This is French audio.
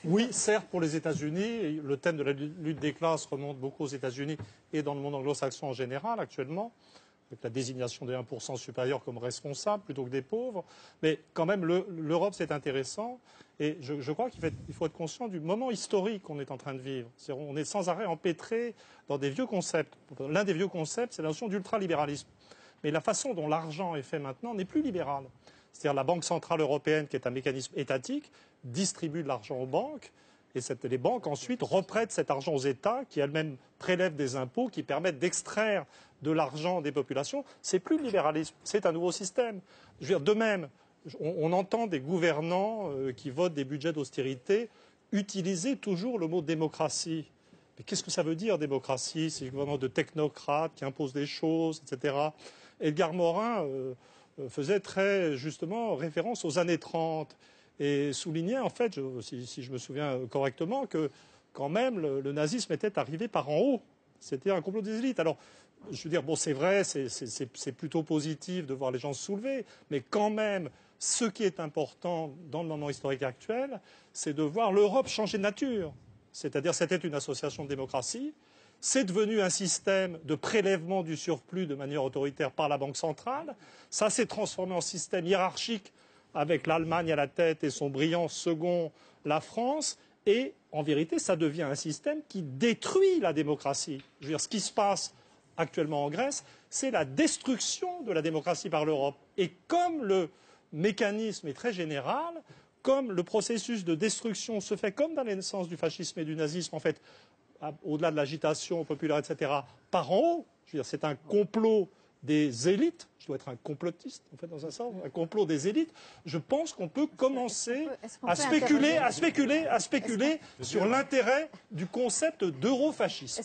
Oui, certes, pour les États-Unis, le thème de la lutte des classes remonte beaucoup aux États-Unis et dans le monde anglo-saxon en général actuellement, avec la désignation des 1% supérieurs comme responsables plutôt que des pauvres. Mais quand même, l'Europe, c'est intéressant. Et je crois qu'il faut être conscient du moment historique qu'on est en train de vivre. On est sans arrêt empêtré dans des vieux concepts. L'un des vieux concepts, c'est la notion d'ultralibéralisme. Mais la façon dont l'argent est fait maintenant n'est plus libérale. C'est-à-dire la Banque centrale européenne, qui est un mécanisme étatique, distribue de l'argent aux banques. Et les banques, ensuite, reprêtent cet argent aux États, qui elles-mêmes prélèvent des impôts qui permettent d'extraire de l'argent des populations. C'est plus le libéralisme, c'est un nouveau système. Je veux dire, de même, on entend des gouvernants qui votent des budgets d'austérité utiliser toujours le mot démocratie. Mais qu'est-ce que ça veut dire, démocratie? C'est un gouvernement de technocrates qui imposent des choses, etc. Edgar Morin faisait très justement référence aux années 30 et soulignait, en fait, si je me souviens correctement, que quand même le nazisme était arrivé par en haut. C'était un complot des élites. Alors, je veux dire, bon, c'est vrai, c'est plutôt positif de voir les gens se soulever, mais quand même, ce qui est important dans le moment historique actuel, c'est de voir l'Europe changer de nature. C'est-à-dire, c'était une association de démocratie, c'est devenu un système de prélèvement du surplus de manière autoritaire par la Banque centrale, ça s'est transformé en système hiérarchique avec l'Allemagne à la tête et son brillant second, la France, et en vérité, ça devient un système qui détruit la démocratie. Je veux dire, ce qui se passe actuellement en Grèce, c'est la destruction de la démocratie par l'Europe. Et comme le mécanisme est très général, comme le processus de destruction se fait comme dans la naissance du fascisme et du nazisme, en fait, au-delà de l'agitation populaire, etc., par en haut, je veux dire, c'est un complot des élites, je dois être un complotiste, en fait, dans un sens, un complot des élites, je pense qu'on peut commencer à spéculer sur l'intérêt du concept d'eurofascisme.